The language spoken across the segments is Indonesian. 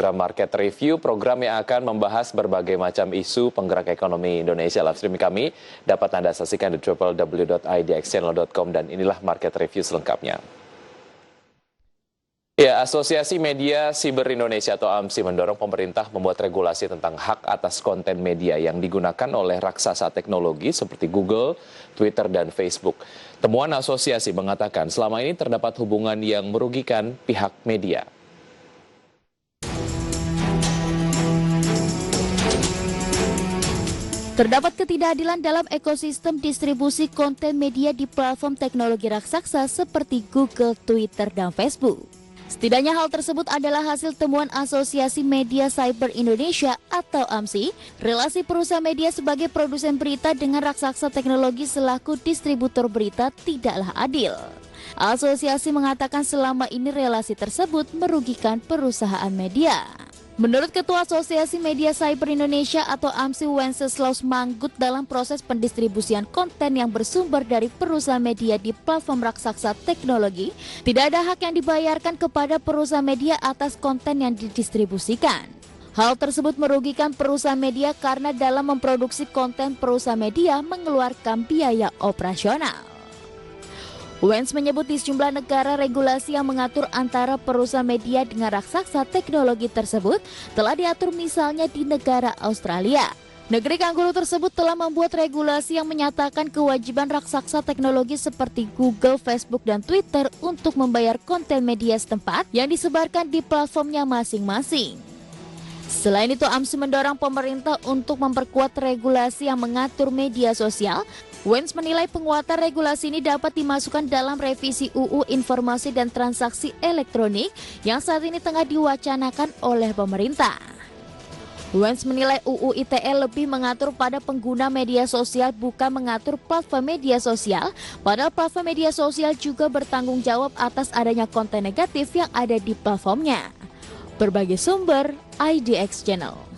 Market Review, program yang akan membahas berbagai macam isu penggerak ekonomi Indonesia. Live streaming kami dapat Anda saksikan di www.idxchannel.com dan inilah Market Review selengkapnya. Ya, Asosiasi Media Siber Indonesia atau AMSI mendorong pemerintah membuat regulasi tentang hak atas konten media yang digunakan oleh raksasa teknologi seperti Google, Twitter, dan Facebook. Temuan asosiasi mengatakan selama ini terdapat hubungan yang merugikan pihak media. Terdapat ketidakadilan dalam ekosistem distribusi konten media di platform teknologi raksasa seperti Google, Twitter, dan Facebook. Setidaknya hal tersebut adalah hasil temuan Asosiasi Media Cyber Indonesia atau AMSI, relasi perusahaan media sebagai produsen berita dengan raksasa teknologi selaku distributor berita tidaklah adil. Asosiasi mengatakan selama ini relasi tersebut merugikan perusahaan media. Menurut Ketua Asosiasi Media Cyber Indonesia atau AMSI Wenceslaus Manggut, dalam proses pendistribusian konten yang bersumber dari perusahaan media di platform raksasa teknologi, tidak ada hak yang dibayarkan kepada perusahaan media atas konten yang didistribusikan. Hal tersebut merugikan perusahaan media karena dalam memproduksi konten perusahaan media mengeluarkan biaya operasional. Wens menyebut di sejumlah negara regulasi yang mengatur antara perusahaan media dengan raksasa teknologi tersebut telah diatur, misalnya di negara Australia. Negeri kangguru tersebut telah membuat regulasi yang menyatakan kewajiban raksasa teknologi seperti Google, Facebook, dan Twitter untuk membayar konten media setempat yang disebarkan di platformnya masing-masing. Selain itu, AMSI mendorong pemerintah untuk memperkuat regulasi yang mengatur media sosial. Wens menilai penguatan regulasi ini dapat dimasukkan dalam revisi UU Informasi dan Transaksi Elektronik yang saat ini tengah diwacanakan oleh pemerintah. Wens menilai UU ITE lebih mengatur pada pengguna media sosial, bukan mengatur platform media sosial, padahal platform media sosial juga bertanggung jawab atas adanya konten negatif yang ada di platformnya. Berbagai sumber, IDX Channel.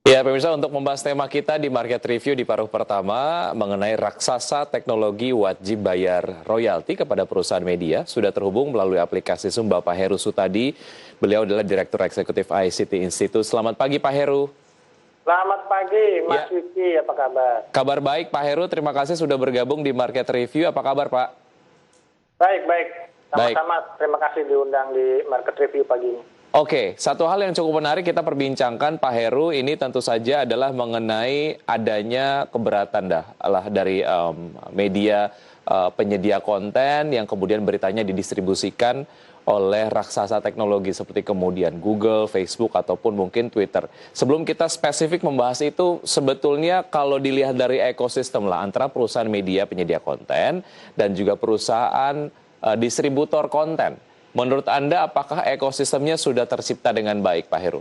Ya, pemirsa, untuk membahas tema kita di Market Review di paruh pertama mengenai raksasa teknologi wajib bayar royalti kepada perusahaan media, sudah terhubung melalui aplikasi Zoom Bapak Heru Sutadi. Beliau adalah Direktur Eksekutif ICT Institute. Selamat pagi, Pak Heru. Selamat pagi, Mas Wiki. Apa kabar? Kabar baik, Pak Heru. Terima kasih sudah bergabung di Market Review. Apa kabar, Pak? Baik. Sama-sama. Terima kasih diundang di Market Review pagi ini. Oke, satu hal yang cukup menarik kita perbincangkan, Pak Heru, ini tentu saja adalah mengenai adanya keberatan dari media penyedia konten yang kemudian beritanya didistribusikan oleh raksasa teknologi seperti kemudian Google, Facebook, ataupun mungkin Twitter. Sebelum kita spesifik membahas itu, sebetulnya kalau dilihat dari ekosistem lah antara perusahaan media penyedia konten dan juga perusahaan distributor konten. Menurut Anda, apakah ekosistemnya sudah tercipta dengan baik, Pak Heru?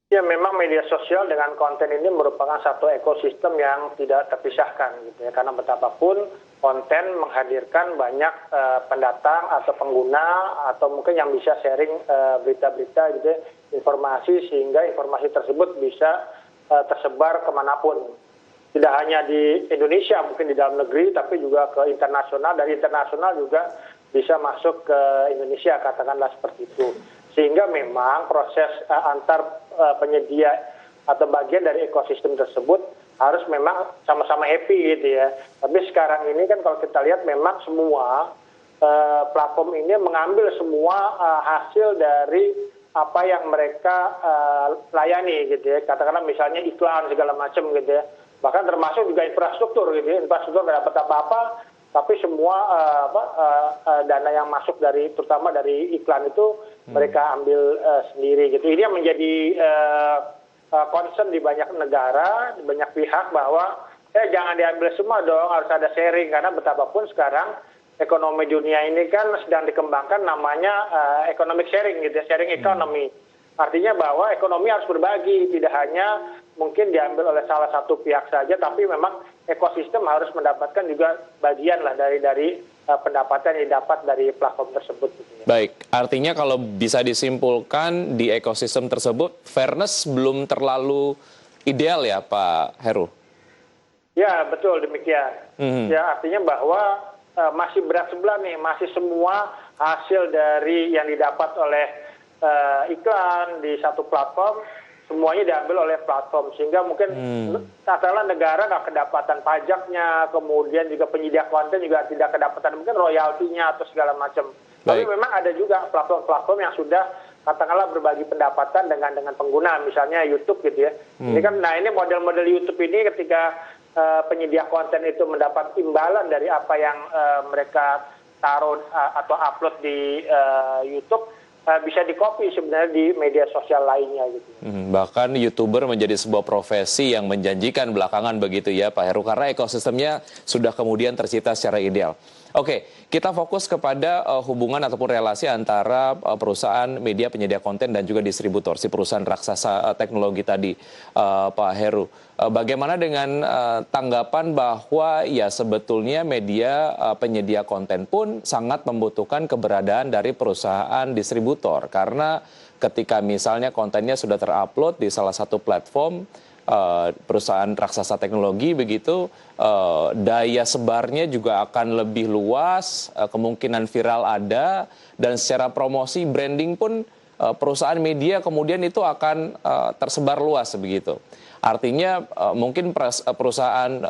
Ya, memang media sosial dengan konten ini merupakan satu ekosistem yang tidak terpisahkan, gitu ya. Karena betapapun konten menghadirkan banyak pendatang atau pengguna atau mungkin yang bisa sharing berita-berita, gitu ya, informasi, sehingga informasi tersebut bisa tersebar kemanapun. Tidak hanya di Indonesia, mungkin di dalam negeri, tapi juga ke internasional. Dari internasional juga bisa masuk ke Indonesia, katakanlah seperti itu. Sehingga memang proses antar penyedia atau bagian dari ekosistem tersebut harus memang sama-sama happy, gitu ya. Tapi sekarang ini kan kalau kita lihat memang semua platform ini mengambil semua hasil dari apa yang mereka layani, gitu ya. Katakanlah misalnya iklan segala macam, gitu ya. Bahkan termasuk juga infrastruktur, gitu ya. Infrastruktur nggak dapat apa-apa, tapi semua dana yang masuk dari, terutama dari iklan itu mereka ambil sendiri, gitu. Ini yang menjadi concern di banyak negara, di banyak pihak, bahwa jangan diambil semua dong, harus ada sharing. Karena betapapun sekarang ekonomi dunia ini kan sedang dikembangkan namanya economic sharing, gitu ya, sharing economy. Artinya bahwa ekonomi harus berbagi, tidak hanya mungkin diambil oleh salah satu pihak saja, tapi memang ekosistem harus mendapatkan juga bagian lah dari pendapatan yang didapat dari platform tersebut. Baik, artinya kalau bisa disimpulkan di ekosistem tersebut, fairness belum terlalu ideal ya, Pak Heru? Ya, betul demikian. Ya, artinya bahwa masih berat sebelah nih, masih semua hasil dari yang didapat oleh iklan di satu platform semuanya diambil oleh platform, sehingga mungkin katakanlah negara nggak kedapatan pajaknya, kemudian juga penyedia konten juga tidak kedapatan mungkin royaltinya atau segala macam. Tapi memang ada juga platform-platform yang sudah katakanlah berbagi pendapatan dengan pengguna, misalnya YouTube gitu ya. Ini kan, nah ini model-model YouTube ini ketika penyedia konten itu mendapat imbalan dari apa yang mereka taruh atau upload di YouTube, bisa di-copy sebenarnya di media sosial lainnya gitu. Bahkan YouTuber menjadi sebuah profesi yang menjanjikan belakangan begitu ya Pak Heru, karena ekosistemnya sudah kemudian tercipta secara ideal. Oke, kita fokus kepada hubungan ataupun relasi antara perusahaan media penyedia konten dan juga distributor, si perusahaan raksasa teknologi tadi, Pak Heru. Bagaimana dengan tanggapan bahwa ya sebetulnya media penyedia konten pun sangat membutuhkan keberadaan dari perusahaan distributor, karena ketika misalnya kontennya sudah terupload di salah satu platform perusahaan raksasa teknologi begitu, daya sebarnya juga akan lebih luas, kemungkinan viral ada, dan secara promosi branding pun perusahaan media kemudian itu akan tersebar luas begitu. Artinya mungkin perusahaan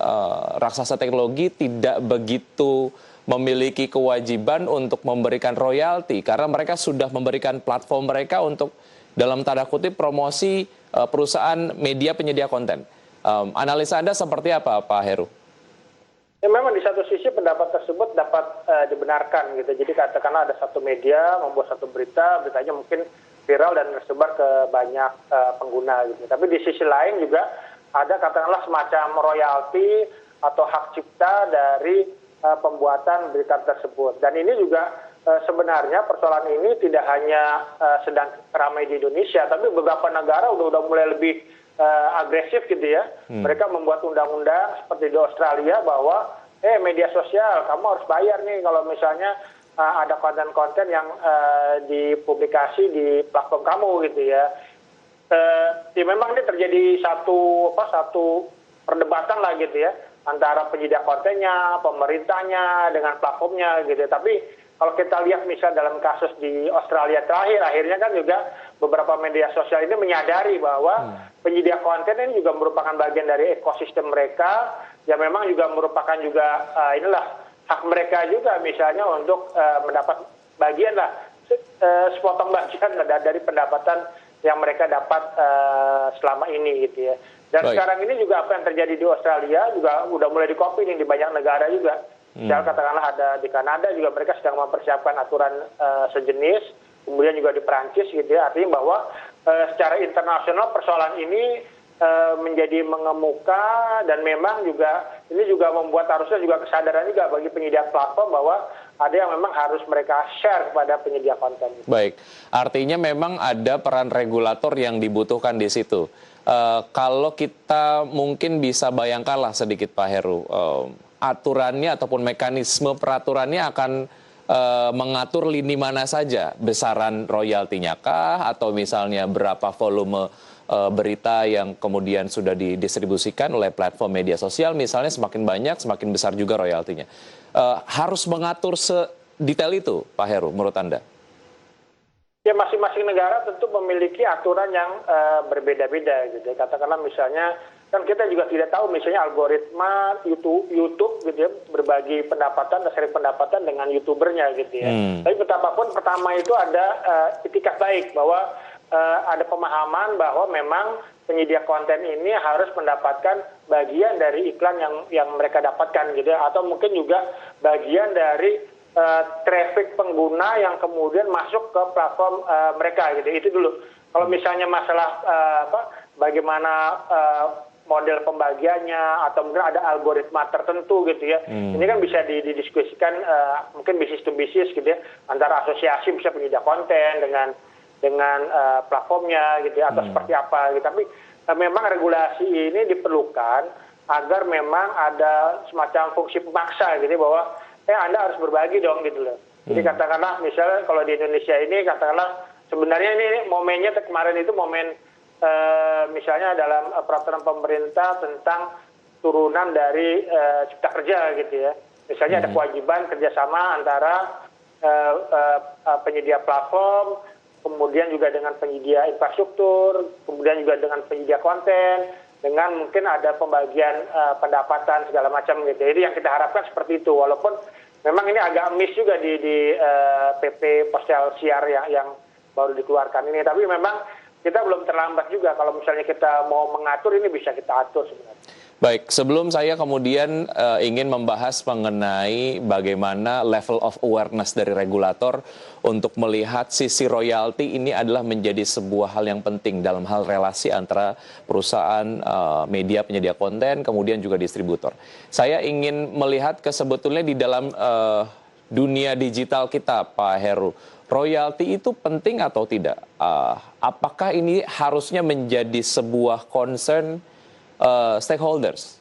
raksasa teknologi tidak begitu memiliki kewajiban untuk memberikan royalti karena mereka sudah memberikan platform mereka untuk dalam tanda kutip promosi perusahaan media penyedia konten. Analisa Anda seperti apa, Pak Heru? Ya memang di satu sisi pendapat tersebut dapat dibenarkan gitu. Jadi katakanlah ada satu media membuat satu berita, beritanya mungkin viral dan tersebar ke banyak pengguna gitu. Tapi di sisi lain juga ada katakanlah semacam royalti atau hak cipta dari pembuatan berita tersebut. Dan ini juga sebenarnya persoalan ini tidak hanya sedang ramai di Indonesia, tapi beberapa negara udah mulai lebih agresif gitu ya. Mereka membuat undang-undang seperti di Australia bahwa media sosial kamu harus bayar nih kalau misalnya ada konten-konten yang dipublikasi di platform kamu gitu ya. Ya memang ini terjadi satu perdebatan lah gitu ya antara penyedia kontennya, pemerintahnya dengan platformnya gitu. Tapi kalau kita lihat misal dalam kasus di Australia terakhir, akhirnya kan juga beberapa media sosial ini menyadari bahwa penyedia konten ini juga merupakan bagian dari ekosistem mereka, yang memang juga merupakan juga inilah hak mereka juga misalnya untuk mendapat bagian lah, sepotong bagian dari pendapatan yang mereka dapat selama ini gitu ya. Dan sekarang ini juga apa yang terjadi di Australia juga udah mulai dikopi nih di banyak negara juga. Misalnya katakanlah ada di Kanada juga mereka sedang mempersiapkan aturan sejenis, kemudian juga di Perancis gitu ya. Artinya bahwa secara internasional persoalan ini menjadi mengemuka, dan memang juga ini juga membuat harusnya juga kesadaran juga bagi penyedia platform bahwa ada yang memang harus mereka share kepada penyedia konten. Baik, artinya memang ada peran regulator yang dibutuhkan di situ. Kalau kita mungkin bisa bayangkanlah sedikit Pak Heru, aturannya ataupun mekanisme peraturannya akan mengatur lini mana saja, besaran royaltinya kah, atau misalnya berapa volume berita yang kemudian sudah didistribusikan oleh platform media sosial, misalnya semakin banyak, semakin besar juga royaltinya. Harus mengatur sedetail itu, Pak Heru, menurut Anda? Ya masing-masing negara tentu memiliki aturan yang berbeda-beda gitu. Katakanlah misalnya, kan kita juga tidak tahu misalnya algoritma YouTube gitu ya, berbagi pendapatan dan sharing pendapatan dengan YouTubernya gitu ya. Tapi betapapun pertama itu ada itikat baik bahwa ada pemahaman bahwa memang penyedia konten ini harus mendapatkan bagian dari iklan yang mereka dapatkan gitu ya, atau mungkin juga bagian dari traffic pengguna yang kemudian masuk ke platform mereka gitu. Itu dulu. Kalau misalnya masalah bagaimana model pembagiannya atau mungkin ada algoritma tertentu gitu ya. Ini kan bisa didiskusikan mungkin bisnis to bisnis gitu ya, antara asosiasi bisa penyedia konten dengan platformnya gitu ya, atau seperti apa gitu. Tapi memang regulasi ini diperlukan agar memang ada semacam fungsi pemaksa gitu ya, bahwa Anda harus berbagi dong gitu loh. Jadi katakanlah misalnya kalau di Indonesia ini katakanlah sebenarnya ini momennya kemarin itu momen misalnya dalam peraturan pemerintah tentang turunan dari cipta kerja gitu ya. Misalnya ada kewajiban kerjasama antara penyedia platform, kemudian juga dengan penyedia infrastruktur, kemudian juga dengan penyedia konten, dengan mungkin ada pembagian pendapatan segala macam gitu. Jadi yang kita harapkan seperti itu, walaupun memang ini agak miss juga di PP Postal Siar yang baru dikeluarkan ini, tapi memang kita belum terlambat juga kalau misalnya kita mau mengatur, ini bisa kita atur sebenarnya. Baik, sebelum saya kemudian ingin membahas mengenai bagaimana level of awareness dari regulator untuk melihat sisi royalti ini adalah menjadi sebuah hal yang penting dalam hal relasi antara perusahaan media penyedia konten kemudian juga distributor. Saya ingin melihat sebetulnya di dalam dunia digital kita, Pak Heru, royalti itu penting atau tidak? Apakah ini harusnya menjadi sebuah concern stakeholders?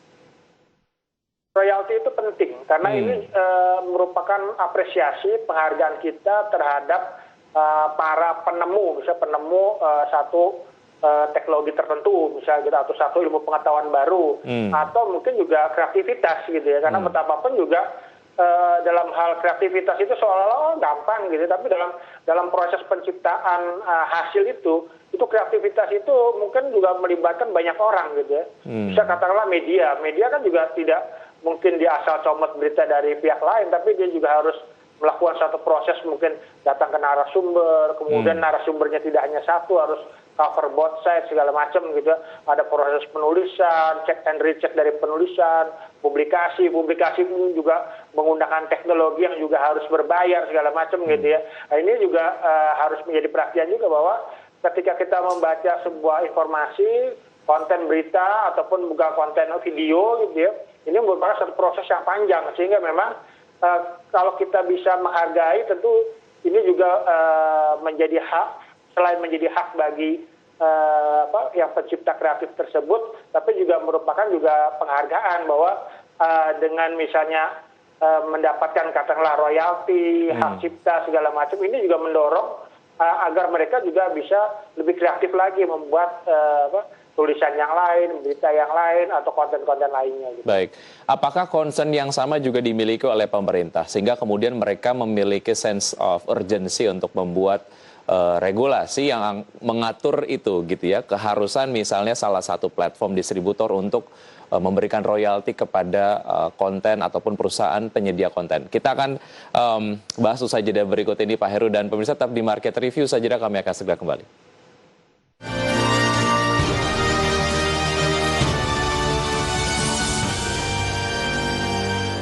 Royalti itu penting karena ini merupakan apresiasi penghargaan kita terhadap para penemu, misalnya penemu satu teknologi tertentu, misalnya gitu, atau satu ilmu pengetahuan baru, atau mungkin juga kreativitas gitu ya, karena betapapun juga dalam hal kreativitas itu seolah-olah gampang gitu, tapi dalam proses penciptaan hasil itu kreativitas itu mungkin juga melibatkan banyak orang gitu ya. Bisa katakanlah media kan juga tidak mungkin dia asal comot berita dari pihak lain, tapi dia juga harus melakukan satu proses, mungkin datang ke narasumber, kemudian narasumbernya tidak hanya satu, harus cover both side segala macam gitu. Ada proses penulisan, check and recheck dari penulisan, publikasi pun juga menggunakan teknologi yang juga harus berbayar segala macam gitu ya. Nah, ini juga harus menjadi perhatian juga bahwa ketika kita membaca sebuah informasi, konten berita ataupun bukan konten video gitu ya, ini merupakan satu proses yang panjang, sehingga memang kalau kita bisa menghargai, tentu ini juga menjadi hak, selain menjadi hak bagi yang pencipta kreatif tersebut, tapi juga merupakan juga penghargaan bahwa dengan misalnya mendapatkan katakanlah royalti, hak cipta segala macam, ini juga mendorong agar mereka juga bisa lebih kreatif lagi membuat tulisan yang lain, berita yang lain, atau konten-konten lainnya. Gitu. Baik, apakah concern yang sama juga dimiliki oleh pemerintah, sehingga kemudian mereka memiliki sense of urgency untuk membuat regulasi yang mengatur itu gitu ya, keharusan misalnya salah satu platform distributor untuk memberikan royalti kepada konten ataupun perusahaan penyedia konten. Kita akan bahas usai jeda berikut ini Pak Heru, dan pemirsa tetap di Market Review saja, kami akan segera kembali.